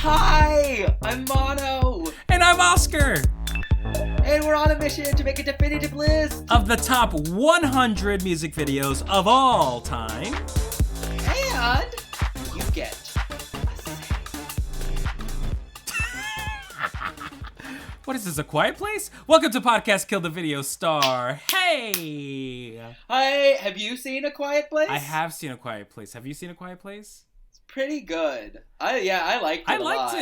Hi, I'm Mono. And I'm Oscar. And we're on a mission to make a definitive list of the top 100 music videos of all time. And you get a say. What is this, A Quiet Place? Welcome to Podcast Kill the Video Star. Hey! Hi, have you seen A Quiet Place? I have seen A Quiet Place. Have you seen A Quiet Place? It's pretty good. I liked it a lot.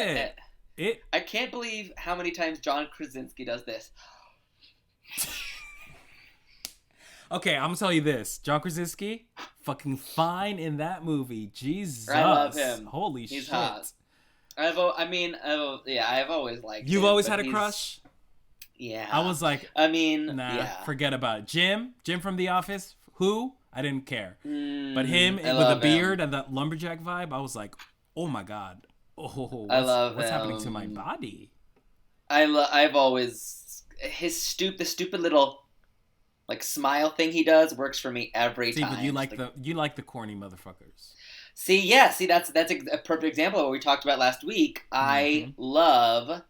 I can't believe how many times John Krasinski does this. Okay, I'm gonna tell you this. John Krasinski, fucking fine in that movie. Jesus. I love him. Holy He's shit. hot. I've always liked him. You've always had a crush? Yeah. I was like, forget about it. Jim from The Office, who? I didn't care. But him with a beard and that lumberjack vibe, I was like, oh my god. What's happening to my body? I've always the stupid little like smile thing he does works for me every time. But you like the corny motherfuckers. See, that's a perfect example of what we talked about last week. Mm-hmm. I love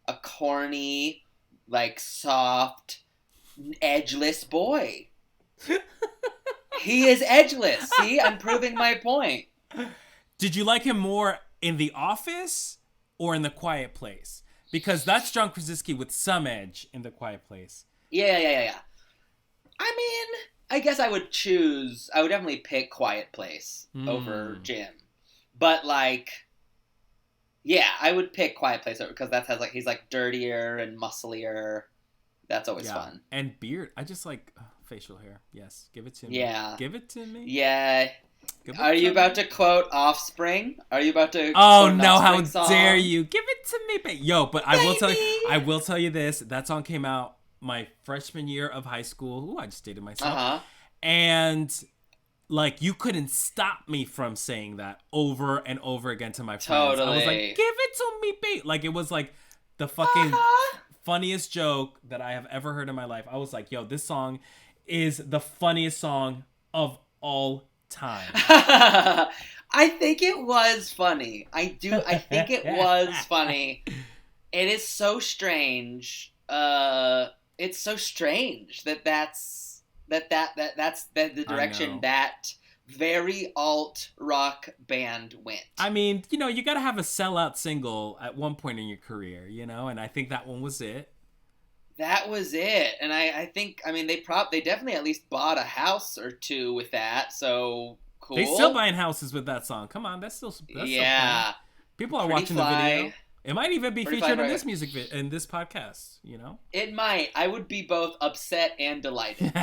a corny, like soft, edgeless boy. He is edgeless. See, I'm proving my point. Did you like him more in The Office or in The Quiet Place? Because that's John Krasinski with some edge in The Quiet Place. Yeah. I mean, I guess I would definitely pick Quiet Place over Jim. But like, yeah, I would pick Quiet Place over because he's like dirtier and musclier. That's always fun. And beard. I just like facial hair. Yes. Give it to me. Yeah. Give it to me. Yeah. Are you about to quote Offspring? Are you about to Oh quote no, how song? dare you? Give it to me, baby. Yo, but I will tell you this. That song came out my freshman year of high school. Ooh, I just dated myself. Uh-huh. And like you couldn't stop me from saying that over and over again to my friends. Totally. I was like, give it to me, babe. Like it was like the fucking funniest joke that I have ever heard in my life. I was like, yo, this song is the funniest song of all time. I think it was funny. I think it was funny. It is so strange. It's so strange that's the direction that very alt rock band went. I mean, you got to have a sellout single at one point in your career, and I think that one was it. That was it. And I think, they definitely at least bought a house or two with that. So cool. They still buying houses with that song. Come on, that's still yeah. Still people are watching the video. It might even be featured in this in this podcast, It might. I would be both upset and delighted.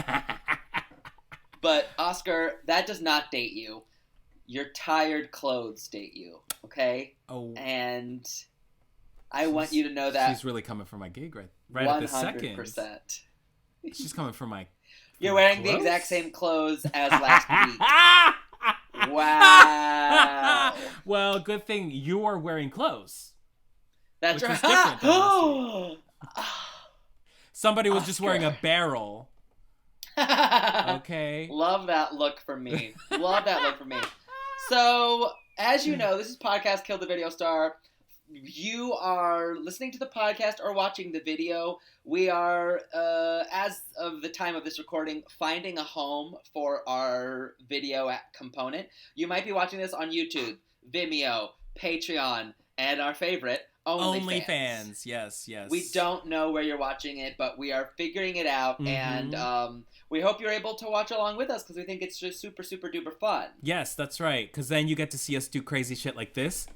But Oscar, that does not date you. Your tired clothes date you, okay? Oh. And I want you to know that she's really coming for my gig right at this second. 100%. She's coming for my You're wearing the exact same clothes as last week. Wow. Well, good thing you are wearing clothes. That's right. Different somebody was just wearing a barrel. Okay. Love that look for me. So, as you know, this is Podcast Kill the Video Star. You are listening to the podcast or watching the video. We are, as of the time of this recording, finding a home for our video component. You might be watching this on YouTube, Vimeo, Patreon, and our favorite, OnlyFans. Yes. We don't know where you're watching it, but we are figuring it out, and we hope you're able to watch along with us because we think it's just super, super duper fun. Yes, that's right, because then you get to see us do crazy shit like this.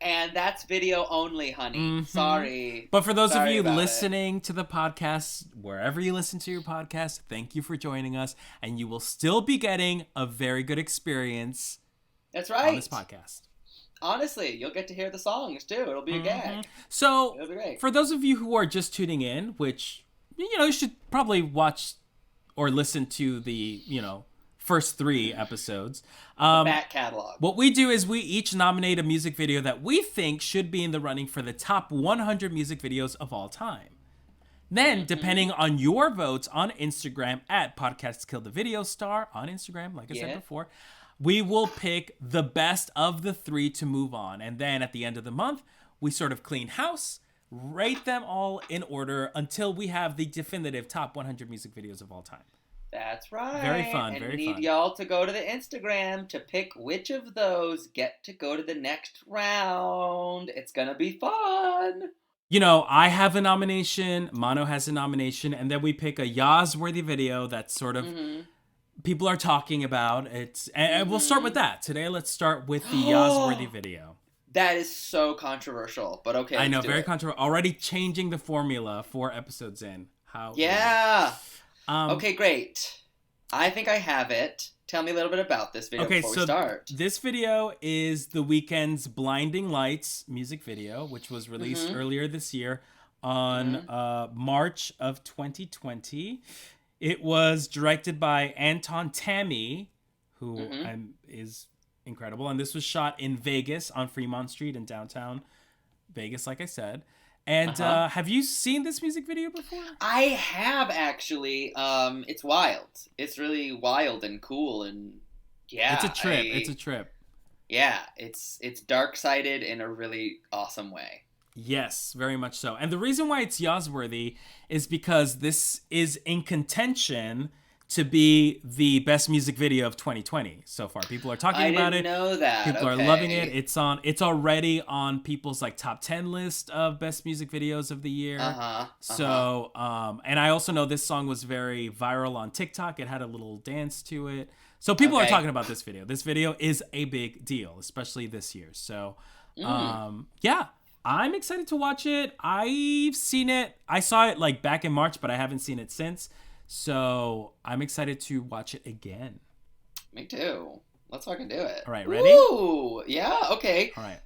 And that's video only, honey. Sorry. But for those of you listening to the podcast, wherever you listen to your podcast, thank you for joining us, and you will still be getting a very good experience. That's right. On this podcast. Honestly, you'll get to hear the songs, too. It'll be a gag. So, for those of you who are just tuning in, which, you should probably watch or listen to the, first 3 episodes. The back catalog. What we do is we each nominate a music video that we think should be in the running for the top 100 music videos of all time. Then, depending on your votes on Instagram at Podcast Kill the Video Star on Instagram, like I said before, we will pick the best of the 3 to move on. And then at the end of the month, we sort of clean house, rate them all in order until we have the definitive top 100 music videos of all time. That's right. Very fun, and very we fun. need y'all to go to the Instagram to pick which of those get to go to the next round. It's going to be fun. You know, I have a nomination, Mano has a nomination, and then we pick a Yaz-worthy video that sort of people are talking about. And we'll start with that. Today, let's start with the Yaz-worthy video. That is so controversial, but okay. I know, very controversial. Already changing the formula 4 episodes in. How? Yeah. Okay, great. I think I have it. Tell me a little bit about this video before we start. This video is the Weeknd's Blinding Lights music video, which was released earlier this year on March of 2020. It was directed by Anton Tammy, who is incredible. And this was shot in Vegas on Fremont Street in downtown Vegas, like I said. And have you seen this music video before? I have, actually. It's wild. It's really wild and cool, and yeah. It's a trip. It's a trip. Yeah, it's dark-sided in a really awesome way. Yes, very much so. And the reason why it's Yaz-worthy is because this is in contention to be the best music video of 2020 so far. People are talking about it. I didn't know that. People are loving it. It's already on people's like top 10 list of best music videos of the year. So, and I also know this song was very viral on TikTok. It had a little dance to it. So people are talking about this video. This video is a big deal, especially this year. So, yeah, I'm excited to watch it. I've seen it. I saw it like back in March, but I haven't seen it since. So I'm excited to watch it again. Me too. Let's fucking do it. All right, ready? Ooh, yeah, okay. All right.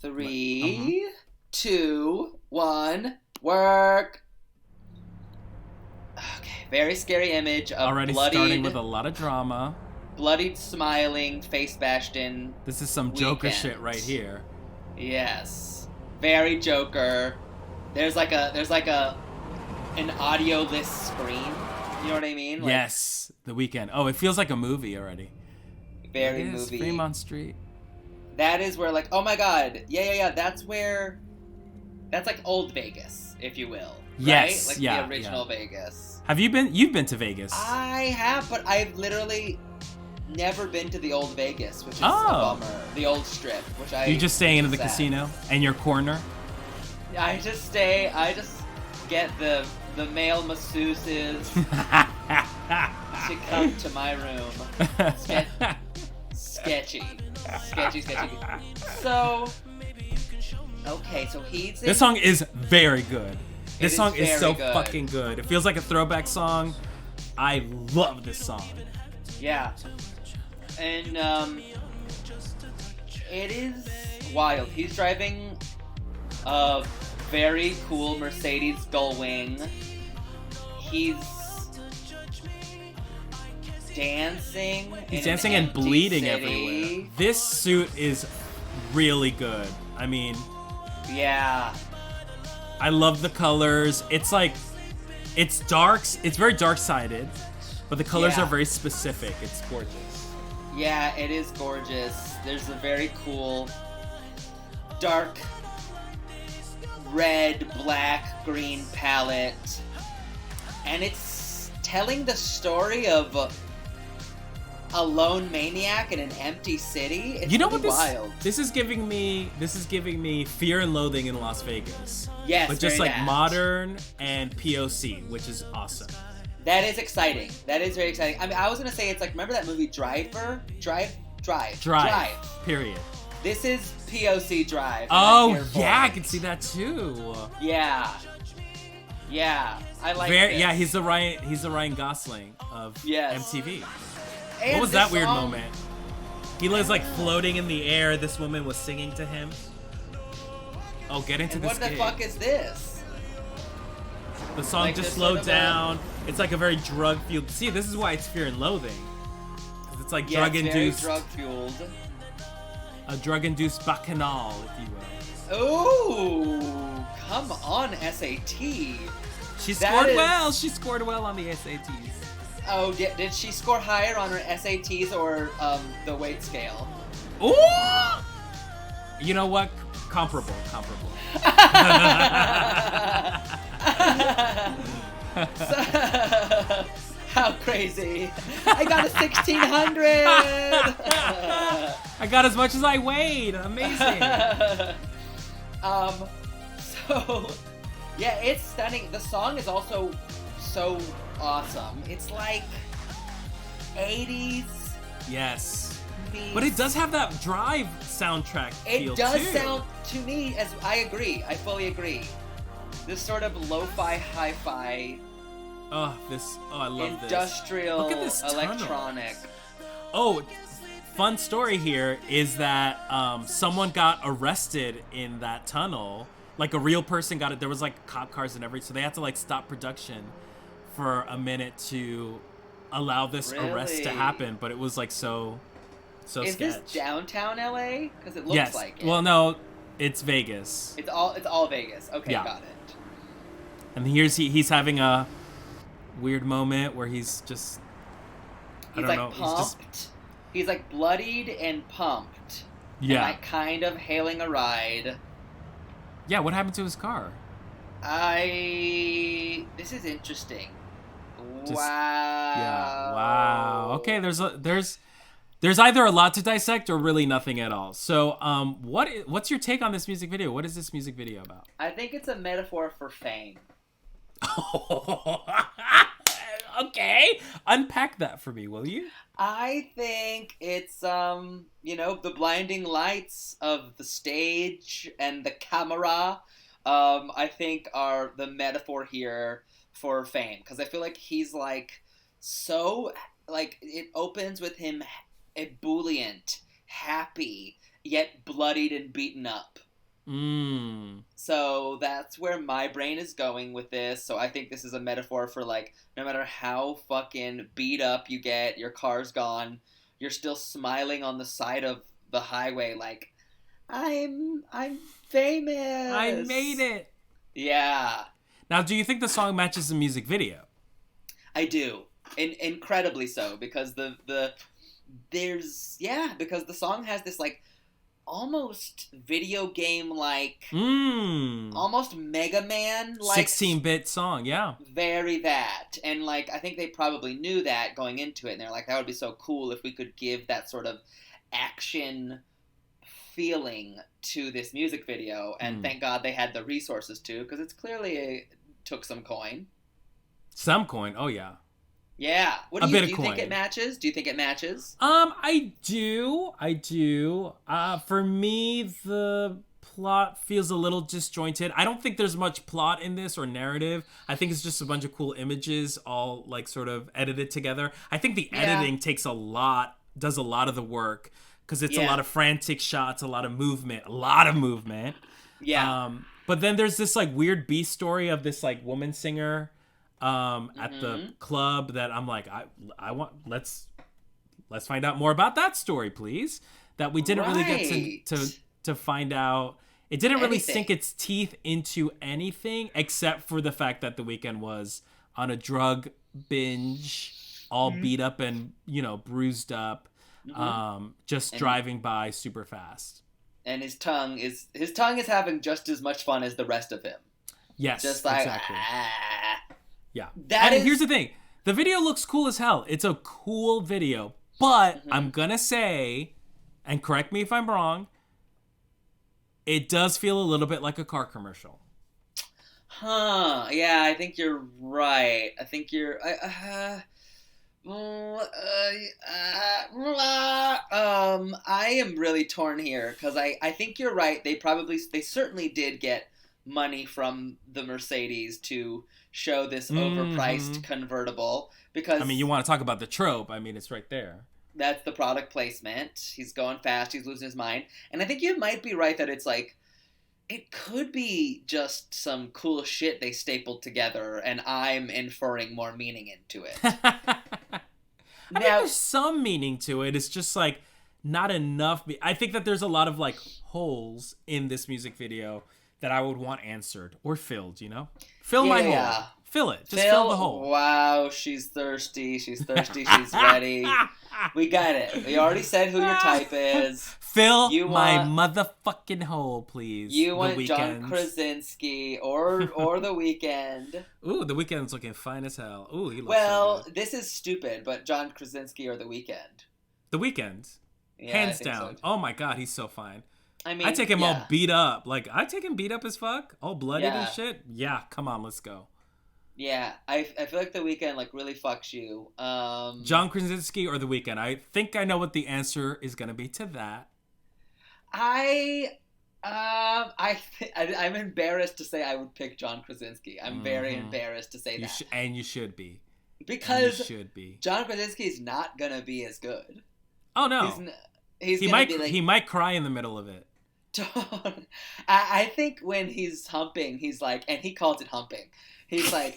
3, 2, 1, work. Okay, very scary image of already starting with a lot of drama. Bloodied, smiling, face bashed in. This is some Joker shit right here. Yes, very Joker. There's like an audio-less screen. You know what I mean? Like, yes, The Weeknd. Oh, it feels like a movie already. Very movie. Fremont Street. That is where, like, oh my god, yeah. That's like old Vegas, if you will. Yes, right? Like the original Vegas. Have you been? You've been to Vegas. I have, but I've literally never been to the old Vegas, which is a bummer. The old Strip, which I. You just staying in the casino and your corner. I just get the male masseuses to come to my room. Sketchy. So, okay, so he's... This song is very good. This song is so fucking good. It feels like a throwback song. I love this song. Yeah. And, it is wild. He's driving a very cool Mercedes Gullwing. He's dancing. He's dancing and bleeding everywhere. This suit is really good. I mean, yeah. I love the colors. It's like, it's dark. It's very dark-sided, but the colors are very specific. It's gorgeous. Yeah, it is gorgeous. There's a very cool dark red, black, green palette, and it's telling the story of a lone maniac in an empty city. It's wild. This is giving me Fear and Loathing in Las Vegas. Yes, but just like modern and POC, which is awesome. That is exciting. That is very exciting. I mean, I was gonna say it's like, remember that movie Drive. Period. This is POC Drive. Oh yeah, I can see that too. Yeah, I like. This. He's the Ryan Gosling of MTV. And what was that weird moment? He was like floating in the air. This woman was singing to him. Oh, get into this. What the fuck is this? The song like just slowed down. It's like a very drug-fueled. See, this is why it's Fear and Loathing. It's like drug-induced. Drug-fueled. A drug-induced bacchanal, if you will. Ooh, come on, SAT. She scored well. She scored well on the SATs. Oh, did she score higher on her SATs or the weight scale? Ooh! You know what? Comparable. How crazy. I got a 1600! I got as much as I weighed. Amazing. So, yeah, it's stunning. The song is also so awesome. It's like 80s. Yes. But it does have that Drive soundtrack feel, It does too. sound, to me, as I agree. I fully agree. This sort of lo-fi, hi-fi. I love industrial, this. Look at this electronic. Oh, fun story here is that someone got arrested in that tunnel. Like a real person got it. There was like cop cars and everything, so they had to like stop production for a minute to allow this arrest to happen. But it was like so Is sketch. this downtown LA? Because it looks like it. Well, no, it's Vegas. It's all Vegas. Okay, Yeah. got it. And he's having a weird moment where he's just He's pumped. He's like bloodied and pumped. Yeah. And like kind of hailing a ride. Yeah, what happened to his car? This is interesting. Wow. Yeah. Wow. Okay, there's either a lot to dissect or really nothing at all. So, what's your take on this music video? What is this music video about? I think it's a metaphor for fame. Okay. Unpack that for me, will you? I think it's, the blinding lights of the stage and the camera, I think are the metaphor here for fame. Because I feel like he's, like, so, like, it opens with him ebullient, happy, yet bloodied and beaten up. So that's where my brain is going with this. So I think this is a metaphor for, like, no matter how fucking beat up you get, your car's gone, you're still smiling on the side of the highway like, I'm famous. I made it. Yeah. Now, do you think the song matches the music video? I do. Incredibly so, because because the song has this, like, almost video game like, almost Mega Man like 16-bit song, yeah. Very that. And, like, I think they probably knew that going into it, and they're like, that would be so cool if we could give that sort of action feeling to this music video, and thank God they had the resources to, because it's clearly took some coin. Some coin, oh yeah. Yeah. What do you think it matches? Do you think it matches? I do. For me, the plot feels a little disjointed. I don't think there's much plot in this or narrative. I think it's just a bunch of cool images all, like, sort of edited together. I think the editing does a lot of the work, because it's a lot of frantic shots, a lot of movement. Yeah. But then there's this, like, weird B story of this, like, woman singer at the club that I'm like, I want, let's find out more about that story, please. That we didn't really get to find out. It didn't really sink its teeth into anything, except for the fact that The Weeknd was on a drug binge, all beat up and, bruised up, just driving by super fast. And his tongue is having just as much fun as the rest of him. Yes, just like, exactly. Yeah. Here's the thing. The video looks cool as hell. It's a cool video. But I'm going to say, and correct me if I'm wrong, it does feel a little bit like a car commercial. Huh. Yeah, I think you're right. I think you're... I am really torn here, because I think you're right. They certainly did get money from the Mercedes to show this overpriced convertible, because you want to talk about the trope, it's right there. That's the product placement. He's going fast, he's losing his mind. And I think you might be right that it's like, it could be just some cool shit they stapled together, and I'm inferring more meaning into it. There's some meaning to it. It's just, like, not enough. I think that there's a lot of, like, holes in this music video that I would want answered or filled, Fill my hole. Fill it. Just fill the hole. Wow, she's thirsty. She's ready. We got it. We already said who your type is. Fill my motherfucking hole, please. You want John Krasinski or The Weeknd. Ooh, The Weeknd's looking fine as hell. Ooh, he looks so good. This is stupid, but John Krasinski or The Weeknd? The Weeknd. Yeah, hands down. So. Oh my god, he's so fine. I mean, I take him all beat up. Like, I take him beat up as fuck. All bloody and shit. Yeah, come on, let's go. Yeah, I feel like The Weeknd like really fucks you. John Krasinski or The Weeknd? I think I know what the answer is gonna be to that. I'm embarrassed to say I would pick John Krasinski. I'm very embarrassed to say that. And you should be. Because John Krasinski is not gonna be as good. Oh no. He might cry in the middle of it. I think when he's humping, he's like, and he calls it humping. He's like,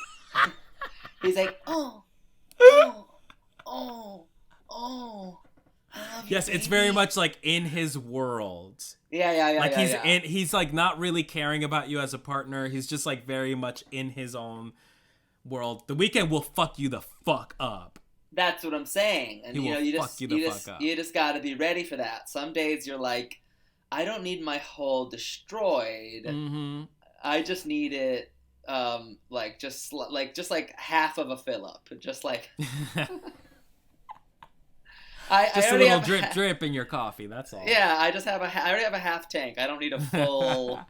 oh. Yes, it's very much like in his world. Yeah. Like he's like not really caring about you as a partner. He's just like very much in his own world. The Weeknd will fuck you the fuck up. That's what I'm saying. And you just got to be ready for that. Some days you're like, I don't need my hole destroyed. Mm-hmm. I just need it just half of a fill up. Just like just a little drip in your coffee, that's all. Yeah, I already have a half tank. I don't need a full.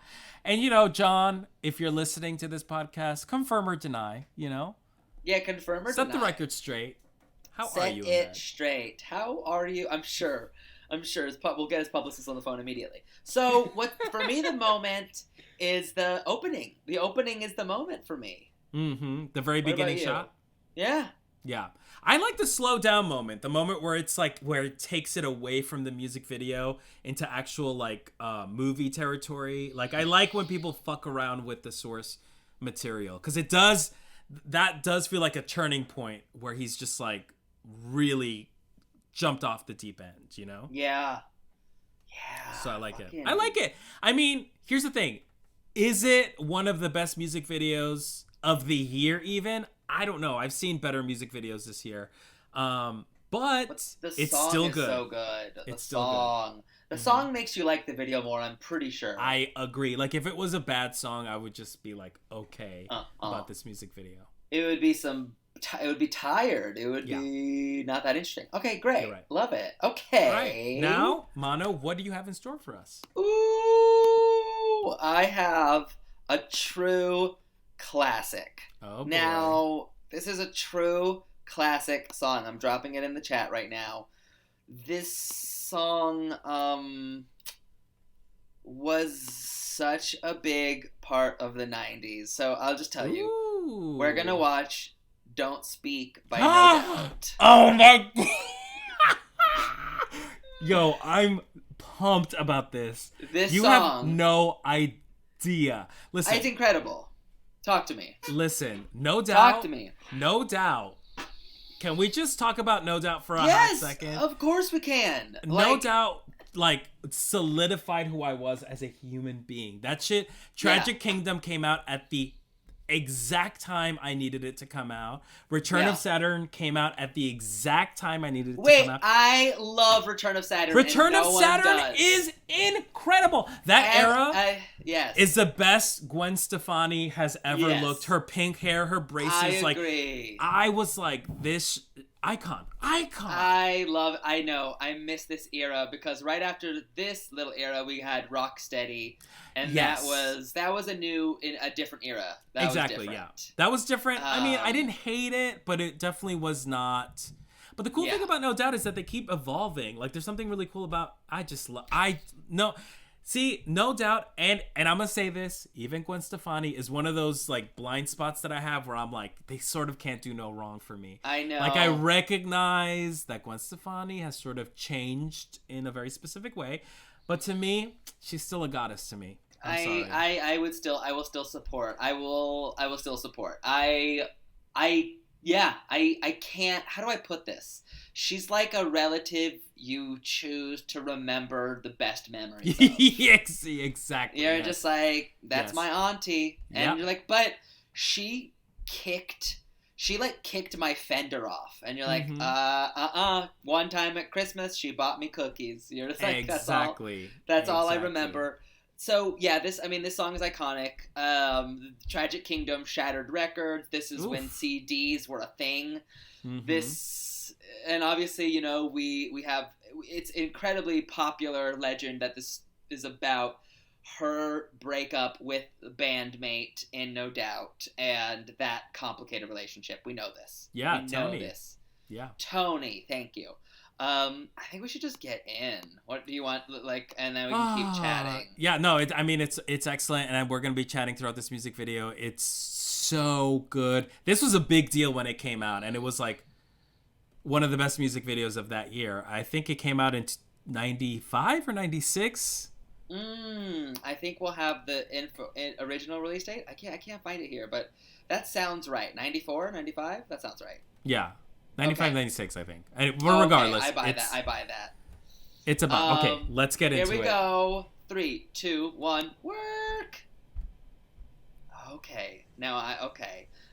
And John, if you're listening to this podcast, confirm or deny, Yeah, confirm or deny. Set the record straight. How are you? Set it straight. How are you? I'm sure. We'll get his publicist on the phone immediately. So, what for me, the moment is the opening. The opening is the moment for me. Mm-hmm. The very beginning shot. Yeah. Yeah. I like the slow down moment. The moment where it's like where it takes it away from the music video into actual like movie territory. Like I like when people fuck around with the source material because that does feel like a turning point where he's just like really jumped off the deep end, Yeah. So I like it. I mean, here's the thing. Is it one of the best music videos of the year even? I don't know. I've seen better music videos this year. But it's still good. So good. The song makes you like the video more, I'm pretty sure. I agree. Like if it was a bad song, I would just be like okay about this music video. It would be tired. It would be not that interesting. Okay, great. Right. Love it. Okay. All right. Now, Mano, what do you have in store for us? Ooh, I have a true classic. Oh, boy. Now, this is a true classic song. I'm dropping it in the chat right now. This song was such a big part of the 90s. So I'll just tell you. We're going to watch Don't Speak by No Doubt. Oh my God. Yo, I'm pumped about this. You have no idea. Listen. It's incredible. Talk to me. Listen, No Doubt. Talk to me. No Doubt. Can we just talk about No Doubt for a hot second? Yes, of course we can. No Doubt, solidified who I was as a human being. That shit, Tragic Kingdom came out at the exact time I needed it to come out. Return of Saturn came out at the exact time I needed it to come out. I love Return of Saturn. Return of Saturn is incredible. That era is the best Gwen Stefani has ever looked. Her pink hair, her braces. I agree. I was like, this icon. I know. I miss this era because right after this little era, we had Rocksteady. And that was a different era. Exactly, yeah. That was different. I mean, I didn't hate it, but it definitely was not. But the cool thing about No Doubt is that they keep evolving. Like, there's something really cool about, No Doubt, and I'm going to say this, even Gwen Stefani is one of those, like, blind spots that I have where I'm like, they sort of can't do no wrong for me. I know. Like, I recognize that Gwen Stefani has sort of changed in a very specific way. But to me, she's still a goddess to me. I will still support. I will still support. I can't, how do I put this? She's like a relative you choose to remember the best memories of. Exactly. You're just like, that's my auntie. And you're like, but she kicked my fender off, and you're like, one time at Christmas she bought me cookies. You're just like, exactly. That's all I remember. So yeah, this song is iconic. Tragic Kingdom shattered records. This is when CDs were a thing. This, and obviously, you know, we have, it's incredibly popular legend that this is about her breakup with a bandmate in No Doubt, and that complicated relationship. We know this. Yeah, we Tony. know this. Yeah. Tony, thank you. I think we should just get in. What do you want, like, and then we can keep chatting. Yeah, no, it's excellent, and we're going to be chatting throughout this music video. It's so good. This was a big deal when it came out, and it was, like, one of the best music videos of that year. I think it came out in 95 or 96. I think we'll have the original release date. I can't find it here, but that sounds right. 94, 95? That sounds right. Yeah. 95, 96, I think. Regardless. I buy that. It's about... Okay, let's get into it. Here we go. 3, 2, 1, work! Okay.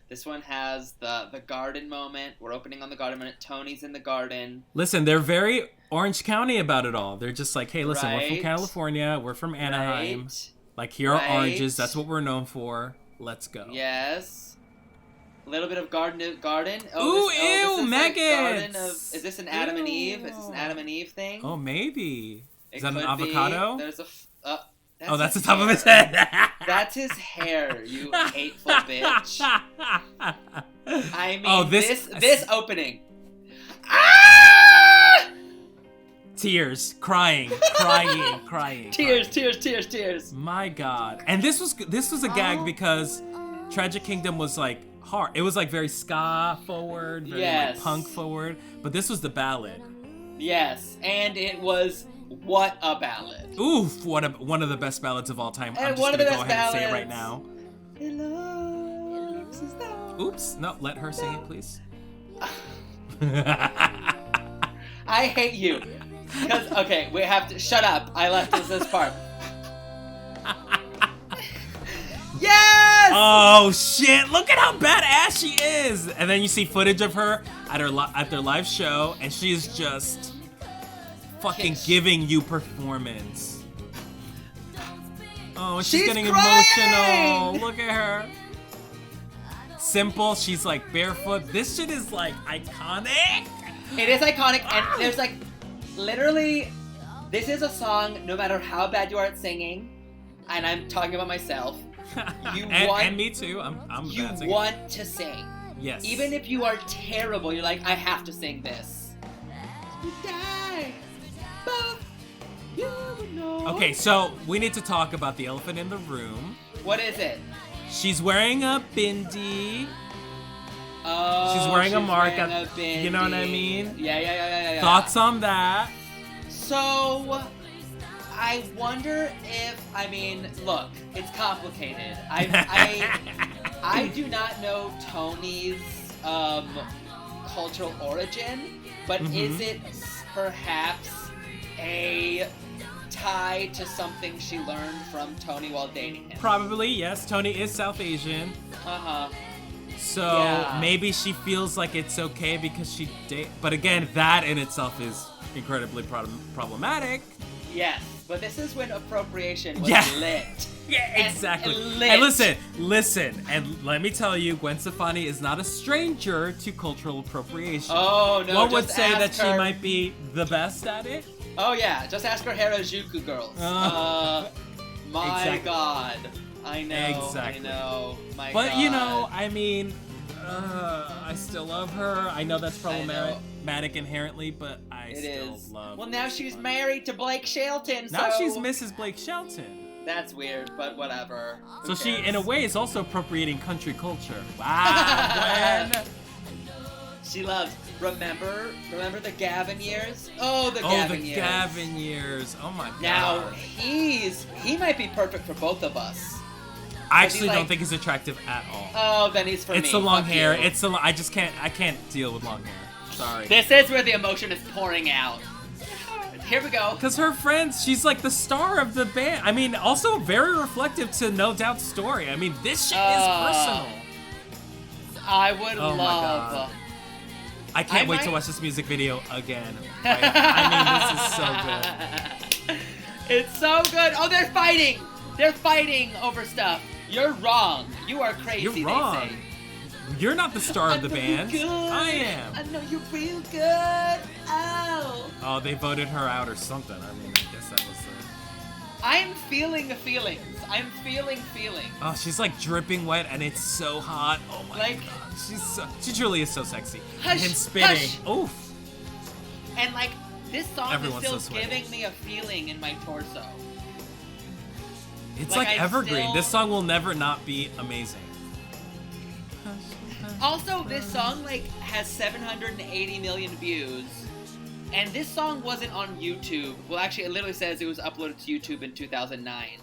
This one has the garden moment. We're opening on the garden moment. Tony's in the garden. Listen, they're very Orange County about it all. They're just like, hey, listen, we're from California. We're from Anaheim. Right. Like, here are oranges. That's what we're known for. Let's go. Yes. A little bit of garden. Ew, maggots. Is this an Adam and Eve? Is this an Adam and Eve thing? Oh, maybe. Is that an avocado? There's a... that's the top of his head. That's his hair, you hateful bitch. I mean, this opening. Ah! Tears, crying. Tears. My God. And this was a gag because Tragic Kingdom was like hard. It was like very ska forward, very like punk forward. But this was the ballad. Yes, and it was... What a ballad. Oof, one of the best ballads of all time. I'm just going to go ahead and say it right now. Oops, no, let her sing it, please. I hate you. Because, okay, we have to... Shut up. I left this part. Yes! Oh, shit. Look at how badass she is. And then you see footage of her at their live show, and she is just... fucking giving you performance. Oh, she's getting crying! emotional. Look at her. Simple. She's like barefoot. This shit is like iconic. It is iconic, and there's like literally, this is a song. No matter how bad you are at singing, and I'm talking about myself. And me too. I'm a bad singer. You want to sing. Yes. Even if you are terrible, you're like, I have to sing this. You die. Okay, so we need to talk about the elephant in the room. What is it? She's wearing a bindi. Oh, she's wearing a mark. Bindi. You know what I mean? Yeah. Thoughts on that? So, I wonder if, I mean, look, it's complicated. I do not know Tony's cultural origin, but is it perhaps a tie to something she learned from Tony while dating him? Probably, yes. Tony is South Asian. So maybe she feels like it's okay because she but again, that in itself is incredibly problematic. Yes, but this is when appropriation was lit. Yeah, exactly. And listen, and let me tell you, Gwen Stefani is not a stranger to cultural appropriation. Oh, no, one would say that she might be the best at it. Oh, yeah, just ask her Harajuku girls. My God. I know, exactly. I know. My but, God. You know, I mean, I still love her. I know that's problematic inherently, but I still love her. Well, now she's married to Blake Shelton, so... Now she's Mrs. Blake Shelton. That's weird, but whatever. So she, in a way, is also appropriating country culture. Wow, Gwen. She loves... Remember the Gavin years? Oh, the Gavin years. Oh my God. Now he might be perfect for both of us. I actually don't think he's attractive at all. Oh, then he's for me. It's the long hair. I can't deal with long hair. Sorry. This is where the emotion is pouring out. Here we go. Because her friends, she's like the star of the band. I mean, also very reflective to No Doubt's story. I mean, this shit is personal. I would oh love. My God. I can't wait to watch this music video again. Right? I mean, this is so good. It's so good. Oh, they're fighting. They're fighting over stuff. You're wrong. You are crazy. You're wrong. They say. You're not the star of the band. I am. I know you're real good. Oh. Oh, they voted her out or something. I mean, I guess that was the... I'm feeling the feelings. I'm feeling feelings. Oh, she's like dripping wet and it's so hot. Oh my God. She truly is so sexy. Hush, and spitting. Hush. Oof. And like, this song Everyone's is still so giving me a feeling in my torso. It's like evergreen. This song will never not be amazing. Also, this song like has 780 million views, and this song wasn't on YouTube. Well, actually, it literally says it was uploaded to YouTube in 2009,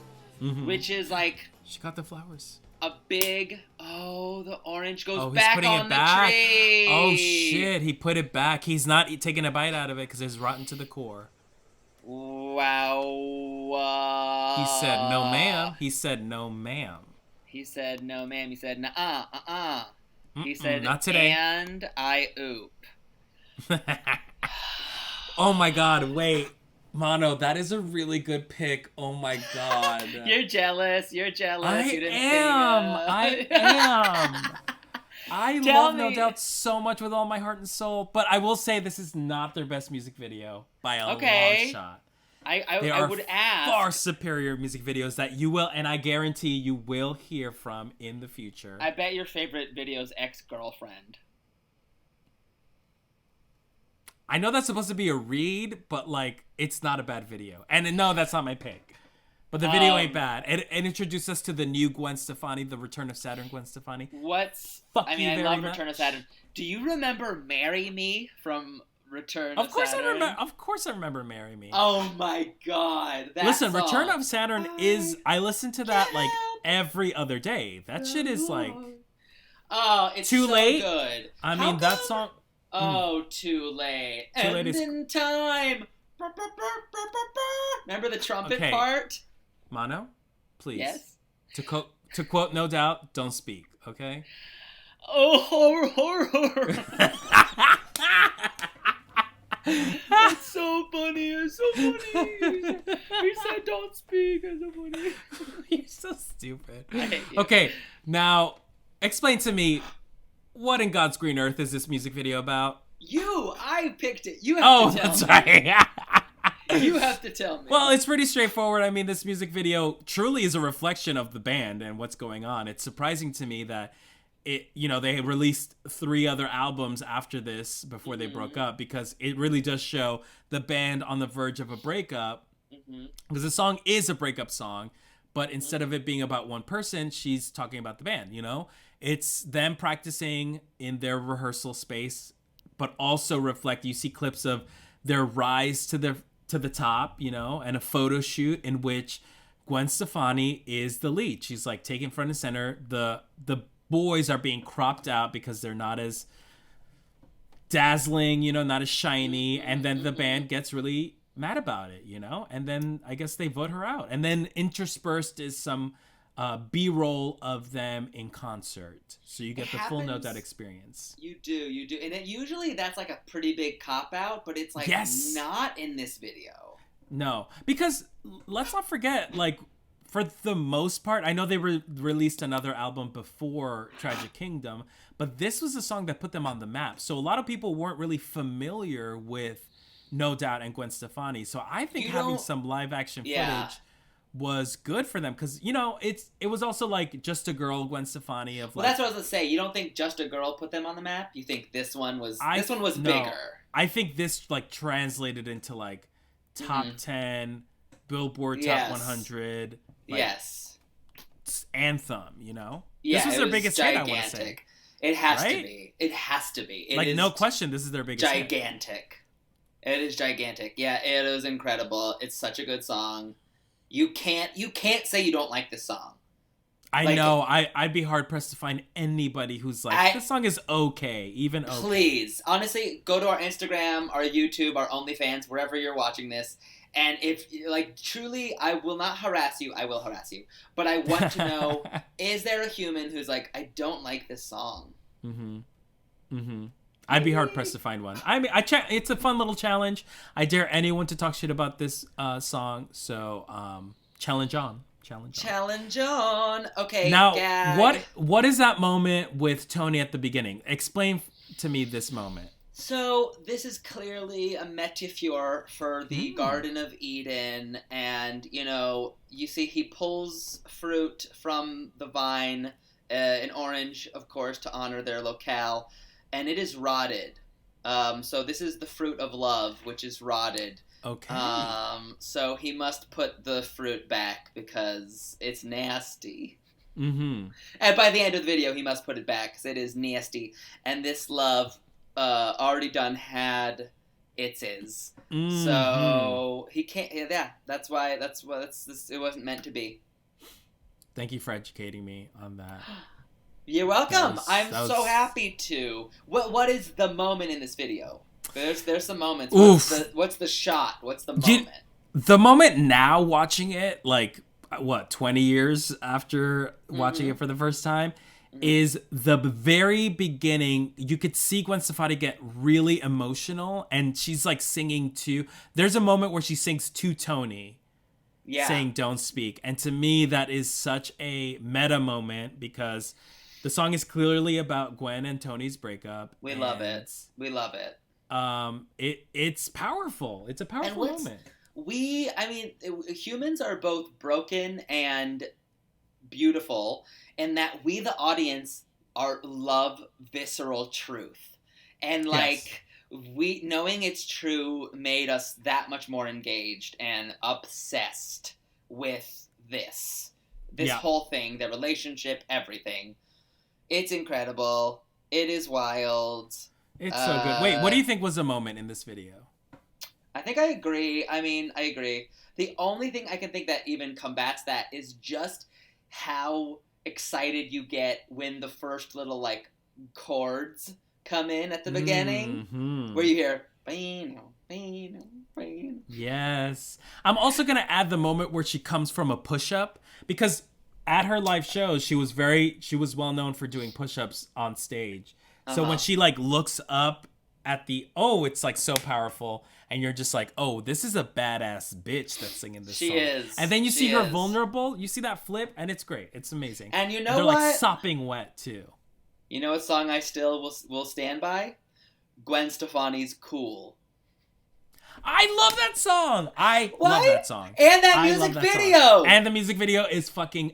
which is like she got the flowers. A big the orange goes back on the tree. Oh shit, he put it back. He's not taking a bite out of it because it's rotten to the core. Wow. He said no, ma'am. He said no, ma'am. He said no, ma'am. He said nah. He said, not today. And I oop. Oh my God, wait. Mano, that is a really good pick. Oh my God. You're jealous. You're jealous. I you didn't am. I love No Doubt so much with all my heart and soul, but I will say this is not their best music video by a long shot. I would ask. Far superior music videos that you will, and I guarantee you will hear from in the future. I bet your favorite video is Ex-Girlfriend. I know that's supposed to be a read, but like it's not a bad video. And no, that's not my pick. But the video ain't bad. It introduced us to the new Gwen Stefani, the Return of Saturn Gwen Stefani. I love Return of Saturn. Do you remember "Marry Me" from Return of Saturn? Of course I remember "Marry Me." Oh my God! Listen, song. Return of Saturn is. I listen to that like every other day. That shit is like. Oh, it's too so late. Good. I mean that song. Oh, too late. Too late is in time. Remember the trumpet part? Mano, please. Yes. To quote No Doubt, don't speak. Okay. Oh, horror. It's so funny. It's so funny. He said, "Don't speak." It's so funny. You're so stupid. I hate you. Okay, now explain to me, what in God's green earth is this music video about? I picked it. You have to tell me. That's right. You have to tell me. Well, it's pretty straightforward. I mean, this music video truly is a reflection of the band and what's going on. It's surprising to me that they released 3 other albums after this before they broke up, because it really does show the band on the verge of a breakup. Because the song is a breakup song, but instead of it being about one person, she's talking about the band, It's them practicing in their rehearsal space, but also you see clips of their rise to the top, and a photo shoot in which Gwen Stefani is the lead. She's like taken front and center. The boys are being cropped out because they're not as dazzling, not as shiny. And then the band gets really mad about it, and then I guess they vote her out. And then interspersed is some B-roll of them in concert, so you get the full No Doubt experience. You do, and usually that's like a pretty big cop out, but it's like not in this video. No, because let's not forget, like for the most part, I know they released another album before Tragic Kingdom, but this was a song that put them on the map. So a lot of people weren't really familiar with No Doubt and Gwen Stefani. So I think having some live action footage was good for them, because it was also like Just a Girl, Gwen Stefani of. Well, that's what I was gonna say. You don't think Just a Girl put them on the map? You think this one was bigger? I think this like translated into like top 10, Billboard top 100. Anthem. Yeah, this was their biggest hit. I want to say it has to be. It has to be. It no question, this is their biggest gigantic. Hit. It is gigantic. Yeah, it is incredible. It's such a good song. You can't say you don't like this song. I know. I'd be hard pressed to find anybody who's like, this song is okay, even okay. Please, honestly, go to our Instagram, our YouTube, our OnlyFans, wherever you're watching this, and if truly, I will not harass you. I will harass you, but I want to know: is there a human who's like, I don't like this song? Mm-hmm. Mm-hmm. I'd be hard pressed to find one. I mean, it's a fun little challenge. I dare anyone to talk shit about this song. So, challenge on. Challenge on. Okay. Now, gag. what is that moment with Tony at the beginning? Explain to me this moment. So this is clearly a metaphor for the Garden of Eden, and you see he pulls fruit from the vine, an orange, of course, to honor their locale, and it is rotted. So this is the fruit of love, which is rotted. Okay. So he must put the fruit back because it's nasty. Mm-hmm. And by the end of the video, he must put it back because it is nasty, and this love. Already done had it's his. Mm-hmm. So he can't. Yeah, that's why. It wasn't meant to be. Thank you for educating me on that. You're welcome. I'm so happy to. What is the moment in this video? There's some moments. What's the shot? What's the moment? The moment now, watching it, like 20 years after watching it for the first time. Is the very beginning. You could see Gwen Stefani get really emotional, and she's like singing to. There's a moment where she sings to Tony, saying "Don't speak," and to me that is such a meta moment because the song is clearly about Gwen and Tony's breakup. We love it. It's powerful. It's a powerful moment. Humans are both broken and beautiful. And that we, the audience, love visceral truth. And, we knowing it's true made us that much more engaged and obsessed with this. This whole thing, the relationship, everything. It's incredible. It is wild. It's so good. Wait, what do you think was the moment in this video? I think I agree. I agree. The only thing I can think that even combats that is just how excited you get when the first little chords come in at the beginning, where you hear yes. I'm also gonna add the moment where she comes from a push-up, because at her live shows she was well known for doing push-ups on stage. So when she looks up at it's so powerful, and you're just like, oh, this is a badass bitch that's singing this song. She is. And then you see her vulnerable, you see that flip, and it's great. It's amazing. And you know they're what? Sopping wet too. You know what song I still will stand by? Gwen Stefani's "Cool." I love that song. I love that song. And that music video. And the music video is fucking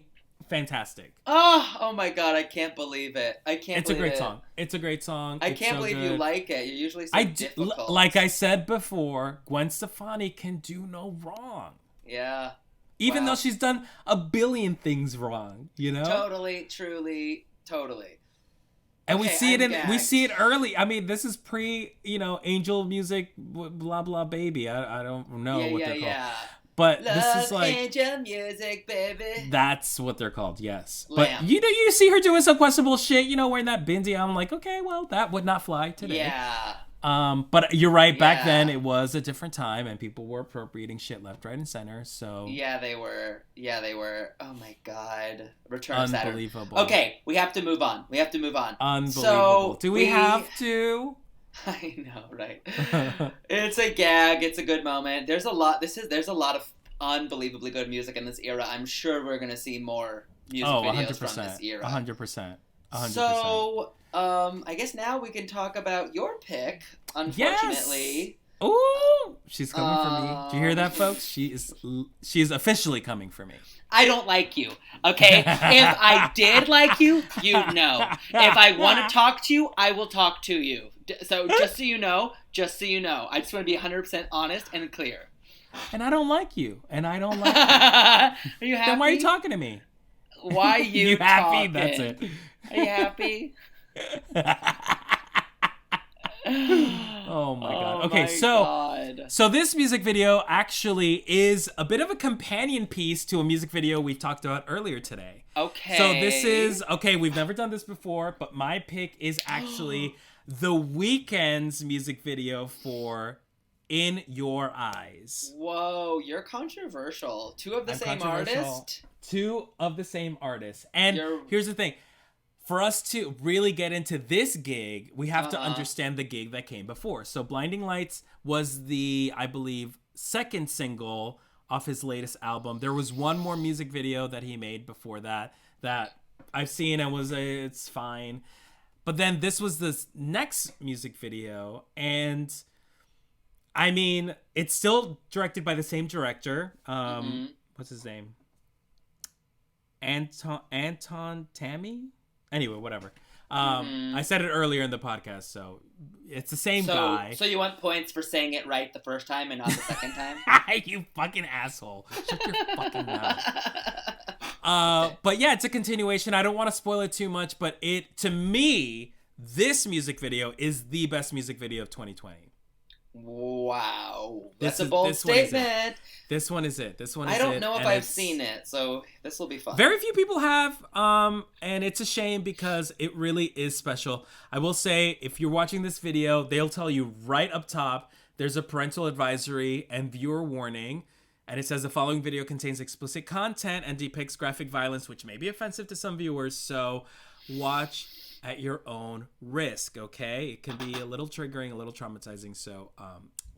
fantastic. Oh my god, I can't believe it. It's a great song. It's a great song. I can't believe you like it. You're usually so difficult. Like I said before, Gwen Stefani can do no wrong. Yeah. Even though she's done a billion things wrong, Totally, truly, totally. And we see it early. I mean, this is pre, Angel Music, blah blah baby. I don't know what they're called. Yeah. But Love, this is Angel Music, baby. That's what they're called, yes. Lamb. But you see her doing some questionable shit, wearing that bindi. I'm like, okay, well, that would not fly today. Yeah. But you're right. Back then, it was a different time, and people were appropriating shit left, right, and center. So yeah, they were. Oh my god, Return of Saturn. Unbelievable. Okay, we have to move on. Unbelievable. So do we have to? I know, right? It's a gag. It's a good moment. There's a lot. There's a lot of unbelievably good music in this era. I'm sure we're gonna see more music videos from this era. 100%. So, I guess now we can talk about your pick. Unfortunately. Yes. Ooh, she's coming for me. Do you hear that, folks? She is officially coming for me. I don't like you, okay? If I did like you, you'd know. If I want to talk to you, I will talk to you. So just so you know, I just want to be 100% honest and clear. And I don't like you. Are you happy? Then why are you talking to me? Why you You happy? Talking? That's it. Are you happy? Oh my god. Okay, so this music video actually is a bit of a companion piece to a music video we talked about earlier today. Okay. So this is we've never done this before, but my pick is actually The Weeknd's music video for In Your Eyes. Whoa, you're controversial. Two of the same artist? Two of the same artist. And here's the thing. for us to really get into this gig, we have to understand the gig that came before. So Blinding Lights was the, I believe, second single off his latest album. There was one more music video that he made before that I've seen and it's fine. But then this was the next music video, and I mean, it's still directed by the same director. What's his name? Anton Tammy? Anyway, whatever. I said it earlier in the podcast, so it's the same guy. So you want points for saying it right the first time and not the second time? You fucking asshole. Shut your fucking mouth. But yeah, it's a continuation. I don't want to spoil it too much, but to me, this music video is the best music video of 2020. Wow. That's a bold statement. This one is it. I don't know if I've seen it, so this will be fun. Very few people have, and it's a shame because it really is special. I will say, if you're watching this video, they'll tell you right up top, there's a parental advisory and viewer warning, and it says the following video contains explicit content and depicts graphic violence, which may be offensive to some viewers, so watch at your own risk, okay? It can be a little triggering, a little traumatizing, so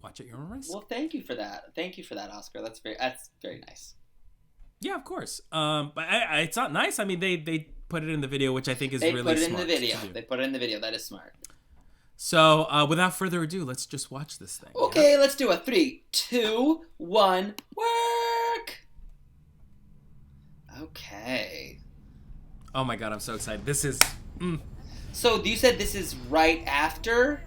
watch at your own risk. Well, thank you for that. Thank you for that, Oscar. That's very nice. Yeah, of course. But it's not nice. I mean, they put it in the video, which I think is really smart. They put it in the video. They put it in the video. That is smart. So, without further ado, let's just watch this thing. Okay, let's do a 3, 2, 1, work! Okay. Oh my god, I'm so excited. This is... So you said this is right after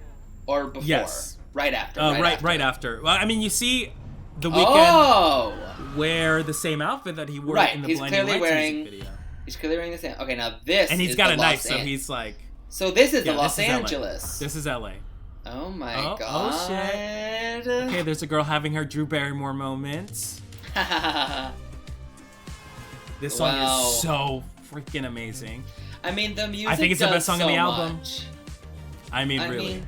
or before? Yes. Right after. Right after. Well, I mean, you see the Weeknd wear the same outfit that he wore in the Blinding Lights music video. He's clearly wearing the same. Okay, now this and he's got a knife, so he's like... So this is Los Angeles. This is LA. Oh my god. Oh shit. Okay, there's a girl having her Drew Barrymore moments. This song is so freaking amazing. I mean, the music. I think it's the best song on the album. Much. I mean, really.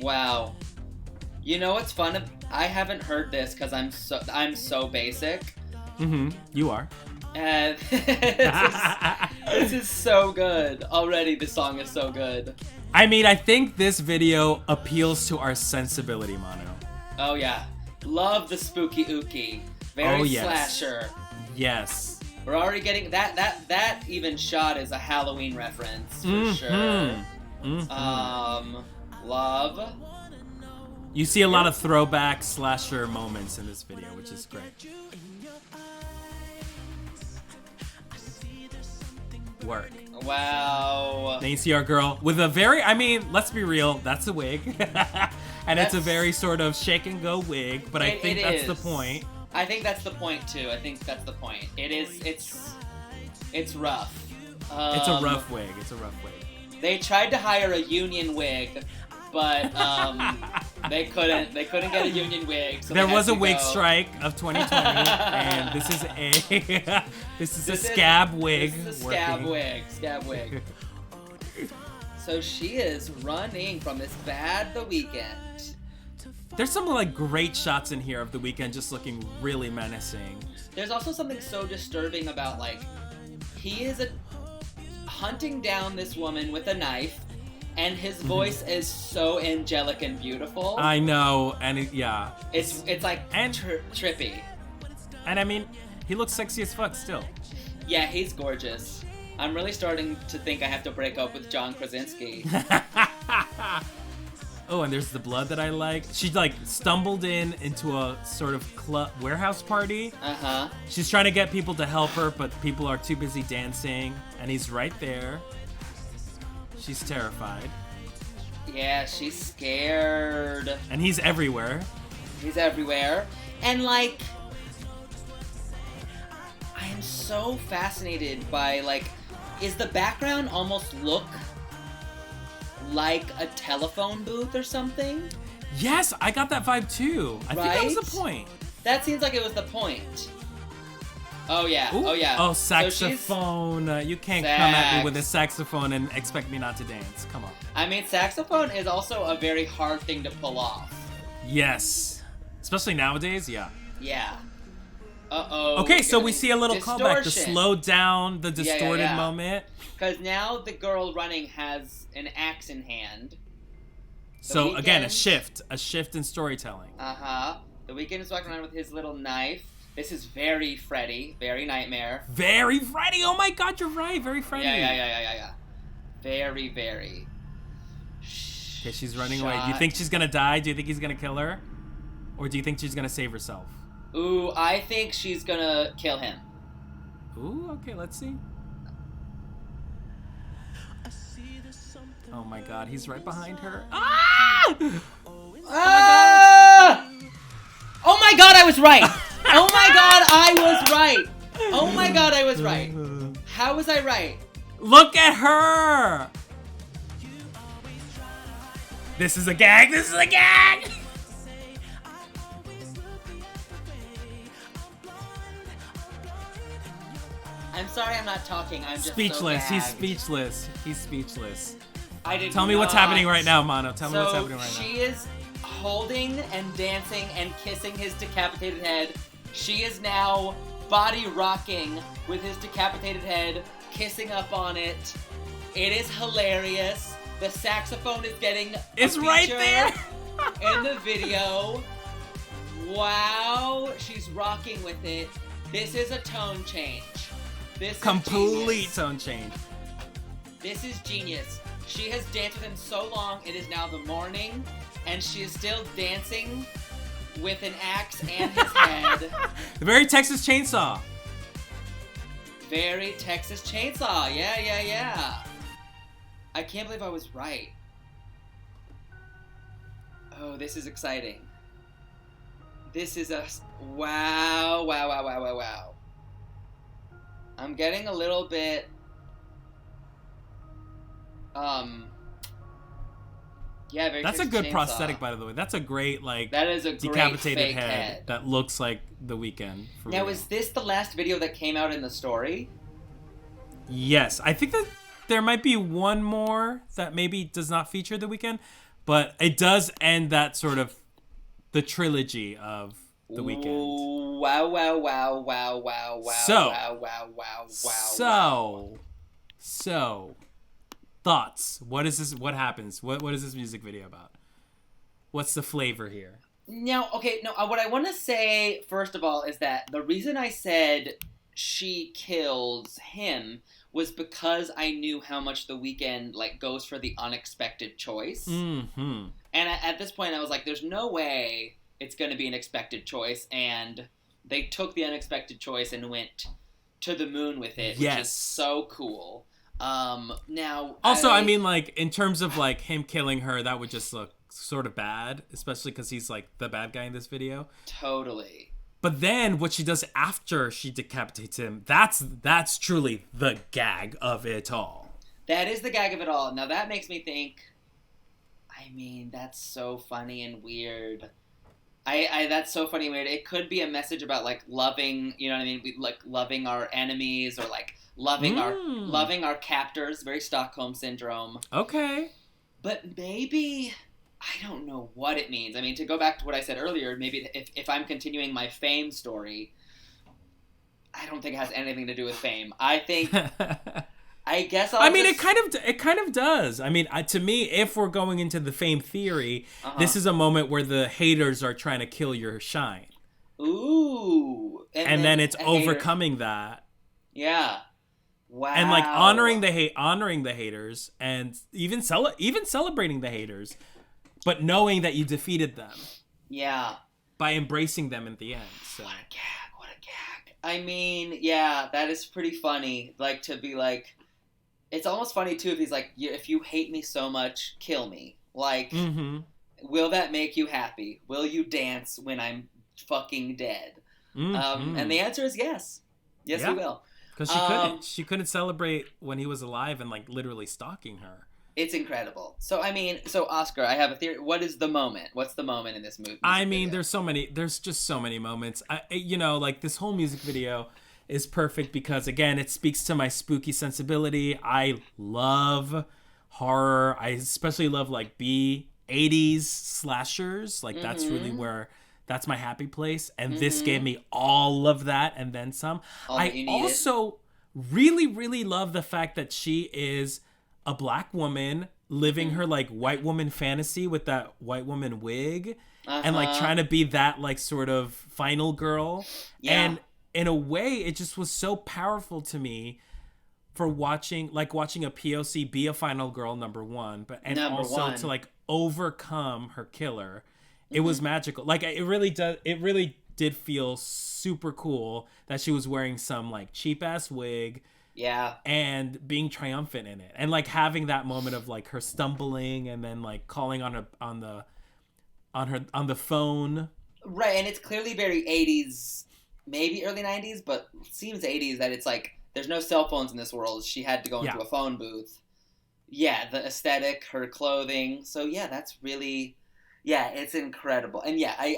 Wow. You know what's fun? I haven't heard this because I'm so basic. You are. And this is so good. Already, the song is so good. I mean, I think this video appeals to our sensibility, Mano. Oh yeah, love the spooky ooky. Very slasher. Yes. We're already getting that even shot is a Halloween reference for sure. Love. You see a lot of throwback slasher moments in this video, which is great. Work. Wow. Then you see our girl with a very, I mean, let's be real, that's a wig. And it's a very sort of shake and go wig, but I think that's the point. I think that's the point too. I think that's the point. It's rough. It's a rough wig. They tried to hire a union wig, but they couldn't get a union wig. So there was a wig strike of 2020, and this is a scab wig. This is a scab wig. So she is running from this bad The Weeknd. There's some like great shots in here of The Weeknd just looking really menacing. There's also something so disturbing about like he is hunting down this woman with a knife, and his voice is so angelic and beautiful. I know, and it's like trippy. And I mean, he looks sexy as fuck still. Yeah, he's gorgeous. I'm really starting to think I have to break up with John Krasinski. Oh, and there's the blood that I like. She like stumbled into a sort of club warehouse party. She's trying to get people to help her, but people are too busy dancing, and he's right there. She's terrified. Yeah, she's scared. And he's everywhere. And like, I am so fascinated by like, is the background almost look like a telephone booth or something? Yes, I got that vibe too. I think that was the point. That seems like it was the point. Oh yeah. Ooh. Oh yeah. Oh, saxophone. So you can't come at me with a saxophone and expect me not to dance. Come on. I mean, saxophone is also a very hard thing to pull off. Yes. Especially nowadays, yeah. Yeah. Uh-oh. Okay, so we see a little callback to slow down the distorted moment. Because now the girl running has an axe in hand. So again, a shift in storytelling. The Weeknd is walking around with his little knife. This is very Freddy, very Nightmare. Very Freddy. Oh my God, you're right. Very Freddy. Yeah. Very, very. Okay, she's running away. Do you think she's gonna die? Do you think he's gonna kill her, or do you think she's gonna save herself? Ooh, I think she's gonna kill him. Ooh, okay, let's see. Oh my God, he's right behind her. Ah! Oh my God, I was right. Oh my God, I was right. Oh my God, I was right. How was I right? Look at her. This is a gag. This is a gag. I'm sorry I'm not talking. I'm just speechless. So He's speechless. He's speechless. Tell me what's happening right now, Mano. Tell me what's happening right now. She is holding and dancing and kissing his decapitated head. She is now body rocking with his decapitated head, kissing up on it. It is hilarious. The saxophone is getting it's right there in the video. Wow, she's rocking with it. This is a tone change. This complete tone change. This is genius. She has danced with him so long. It is now the morning, and she is still dancing with an axe and his head. Very Texas Chainsaw. Very Texas Chainsaw. Yeah. I can't believe I was right. Oh, this is exciting. This is a wow. I'm getting a little bit yeah, very That's a good chainsaw. Prosthetic, by the way. That's a great that is a decapitated great head that looks like the Weeknd. Now, is this the last video that came out in the story? Yes, I think that there might be one more that maybe does not feature the Weeknd, but it does end that sort of the trilogy of the Weeknd. Wow. So, thoughts. What is this? What happens? What is this music video about? What's the flavor here? What I want to say, first of all, is that the reason I said she kills him was because I knew how much the Weeknd goes for the unexpected choice. Mm-hmm. And at this point, I was like, there's no way it's going to be an expected choice. And they took the unexpected choice and went to the moon with it, which is so cool. Now, also, in terms of him killing her, that would just look sort of bad, especially because he's the bad guy in this video. Totally. But then what she does after she decapitates him, that's truly the gag of it all. That is the gag of it all. Now that makes me think, that's so funny and weird. That's so funny and weird. It could be a message about loving, you know what I mean? Loving our enemies or loving our captors, very Stockholm syndrome. Okay. But maybe, I don't know what it means. To go back to what I said earlier, maybe if I'm continuing my fame story, I don't think it has anything to do with fame. I think, I guess it kind of does. To me, if we're going into the fame theory, this is a moment where the haters are trying to kill your shine. Ooh. And then it's overcoming that. Yeah. Wow. And honoring the haters and even celebrating the haters, but knowing that you defeated them. Yeah. By embracing them in the end. So. What a gag. Yeah, that is pretty funny. To be it's almost funny too if he's if you hate me so much, kill me. Will that make you happy? Will you dance when I'm fucking dead? Mm-hmm. And the answer is yes. Yes, we will. Because she couldn't celebrate when he was alive and literally stalking her. It's incredible. So Oscar, I have a theory. What is the moment? What's the moment in this movie? There's just so many moments. This whole music video is perfect because again, it speaks to my spooky sensibility. I love horror. I especially love B80s slashers. That's really where That's my happy place. And this gave me all of that and then some. I also really, really love the fact that she is a black woman living her like white woman fantasy with that white woman wig and like trying to be that like sort of final girl. And in a way, it just was so powerful to me for watching a POC be a final girl, number one, but and number also one. To like overcome her killer. It was magical. Like it really did feel super cool that she was wearing some like cheap ass wig. Yeah. And being triumphant in it. And like having that moment of like her stumbling and then like calling on the phone. Right, and it's clearly very 80s, maybe early 90s, but it seems 80s that it's like there's no cell phones in this world. She had to go into a phone booth. Yeah, the aesthetic, her clothing. So yeah, that's really it's incredible. And yeah, I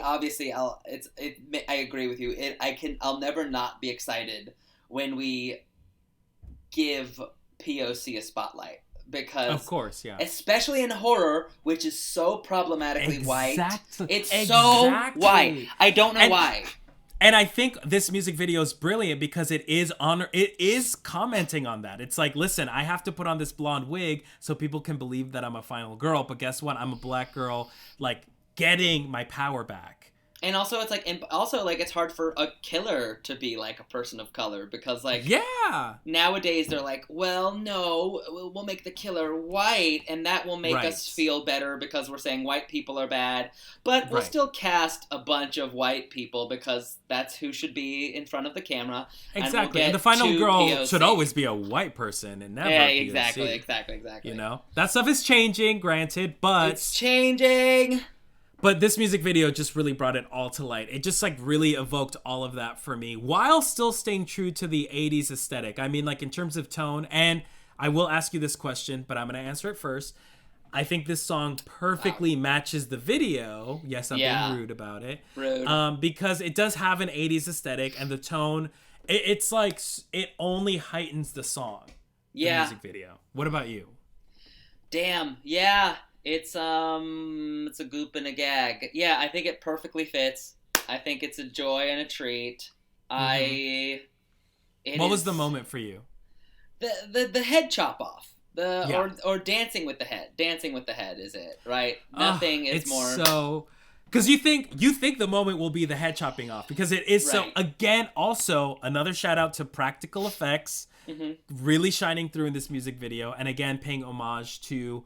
agree with you. I'll never not be excited when we give POC a spotlight, because of course, especially in horror, which is so problematically white. It's so white. I don't know why. And I think this music video is brilliant because it is commenting on that. It's like, listen, I have to put on this blonde wig so people can believe that I'm a final girl, but guess what? I'm a black girl, like getting my power back. And also, it's like, it's hard for a killer to be like a person of color, because like, nowadays they're like, well, no, we'll make the killer white, and that will make us feel better because we're saying white people are bad, but we'll still cast a bunch of white people because that's who should be in front of the camera. Exactly, and the final girl should always be a white person and never exactly. You know, that stuff is changing, granted, but it's changing. But this music video just really brought it all to light. It just like really evoked all of that for me while still staying true to the 80s aesthetic. I mean, like in terms of tone, and I will ask you this question, but I'm going to answer it first. I think this song perfectly matches the video. Yes, I'm being rude about it. Rude. Because it does have an 80s aesthetic, and the tone, it's like it only heightens the song. The music video. What about you? Damn. Yeah. It's a goop and a gag. Yeah, I think it perfectly fits. I think it's a joy and a treat. What was the moment for you? The head chop off. Or dancing with the head. Dancing with the head is it, right? Nothing is more so, because you think the moment will be the head chopping off, because it is so. Again, also another shout out to practical effects, really shining through in this music video, and again paying homage to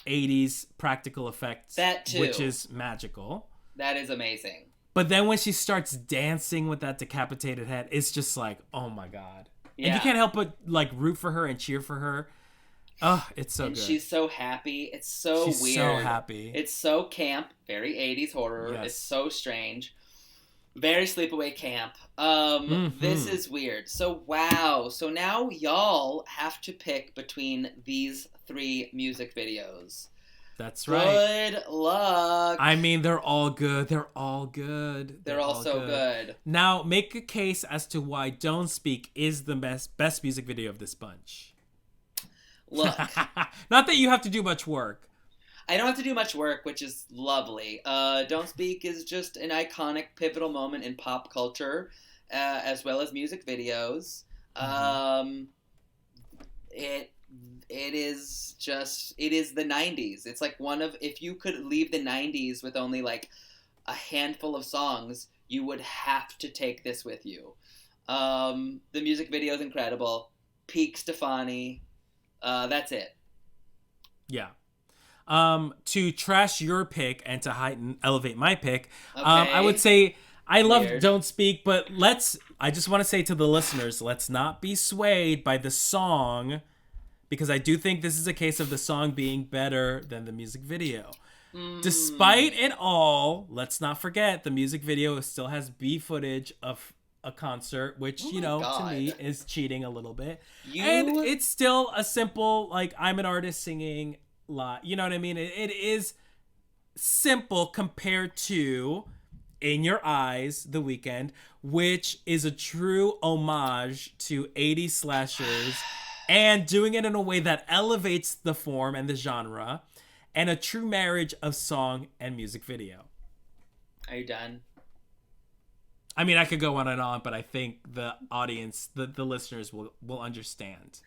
80s practical effects, that too, which is magical. That is amazing. But then when she starts dancing with that decapitated head, it's just like, oh my god. Yeah. And you can't help but like root for her and cheer for her. Oh, it's so good. She's so happy. It's so weird. She's so happy. It's so camp. Very 80s horror. Yes. It's so strange. Very sleepaway camp. This is weird. So wow. So now y'all have to pick between these 3 music videos. That's right. Good luck. I mean, they're all good. They're all good. They're all so good. Now, make a case as to why Don't Speak is the best music video of this bunch. Look. Not that you have to do much work. I don't have to do much work, which is lovely. Don't Speak is just an iconic, pivotal moment in pop culture, as well as music videos. It is the 90s. It's like if you could leave the 90s with only like a handful of songs, you would have to take this with you. The music video is incredible. Peak Stefani. That's it. Yeah. To trash your pick and to elevate my pick, I would say I love Don't Speak, but I just want to say to the listeners, let's not be swayed by the song, because I do think this is a case of the song being better than the music video. Despite it all, let's not forget the music video still has B footage of a concert, which, to me is cheating a little bit. And it's still a simple, like, I'm an artist singing lot. You know what I mean? It is simple compared to In Your Eyes, The Weeknd, which is a true homage to 80s slashers and doing it in a way that elevates the form and the genre, and a true marriage of song and music video. Are you done? I mean, I could go on, but I think the audience, the listeners will understand.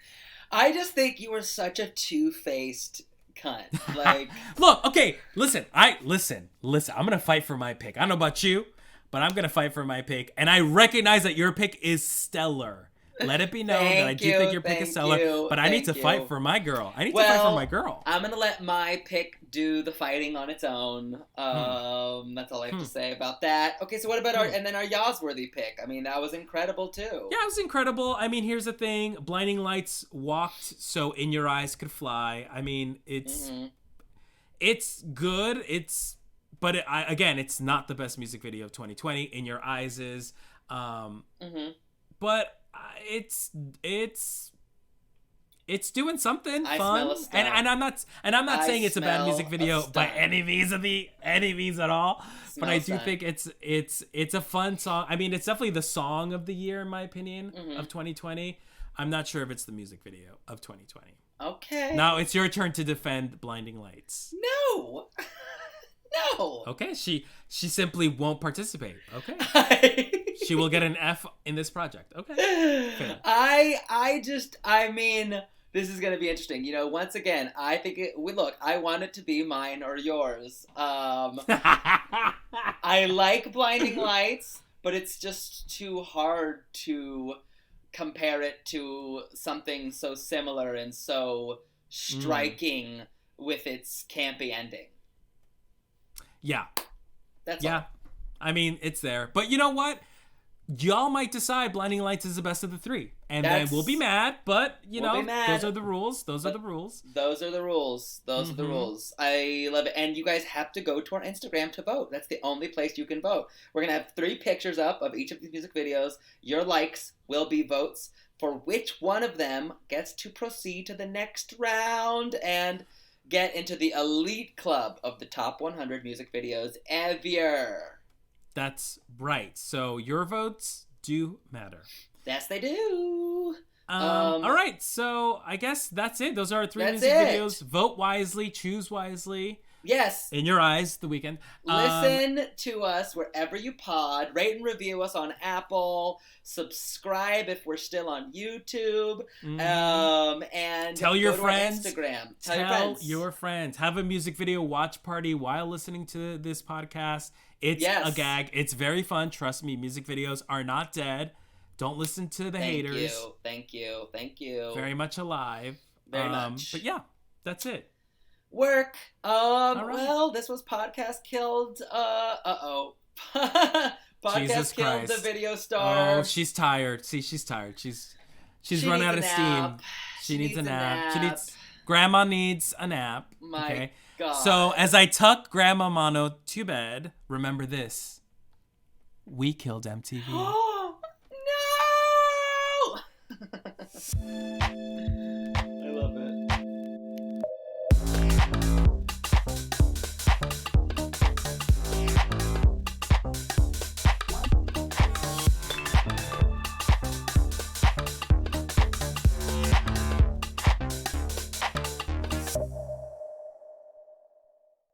I just think you were such a two-faced cunt. Like, look, okay, listen. I'm gonna fight for my pick. I don't know about you, but I'm gonna fight for my pick, and I recognize that your pick is stellar. Let it be known that I do think your pick is stellar, but I need to fight for my girl. I'm gonna let my pick do the fighting on its own. That's all I have to say about that. Okay, so what about our y'all's-worthy pick? I mean, that was incredible too. Yeah, it was incredible. I mean, here's the thing: Blinding Lights walked so In Your Eyes could fly. I mean, it's good. But it's not the best music video of 2020. In Your Eyes is, but it's doing something fun, and I'm not saying it's a bad music video by any means at all. But I do think it's a fun song. I mean, it's definitely the song of the year in my opinion of 2020. I'm not sure if it's the music video of 2020. Okay. Now it's your turn to defend Blinding Lights. No. No. Okay, she simply won't participate. Okay. She will get an F in this project. Okay. Fair. I mean, this is going to be interesting. You know, once again, I think I want it to be mine or yours. I like Blinding Lights, but it's just too hard to compare it to something so similar and so striking with its campy ending. Yeah. That's all. I mean, it's there. But you know what? Y'all might decide Blinding Lights is the best of the three. And then we'll be mad, but, those are the rules. Those are the rules. I love it. And you guys have to go to our Instagram to vote. That's the only place you can vote. We're going to have 3 pictures up of each of these music videos. Your likes will be votes for which one of them gets to proceed to the next round and get into the elite club of the top 100 music videos ever. That's right. So your votes do matter. Yes, they do. All right. So I guess that's it. Those are our 3 music videos. Vote wisely. Choose wisely. Yes. In Your Eyes, The Weeknd. Listen to us wherever you pod. Rate and review us on Apple. Subscribe if we're still on YouTube. And tell your friends. Instagram. Tell your friends. Have a music video watch party while listening to this podcast. It's a gag. It's very fun. Trust me, music videos are not dead. Don't listen to the haters. Thank you. Very much alive. Very much. But yeah, that's it. Work. Right. Well, this was Podcast Killed. Podcast Jesus Killed Christ. the Video Star. Oh, she's tired. See, she's tired. She's run out of steam. She needs a nap. Grandma needs a nap. My God. So as I tuck Grandma Mano to bed, remember this. We killed MTV.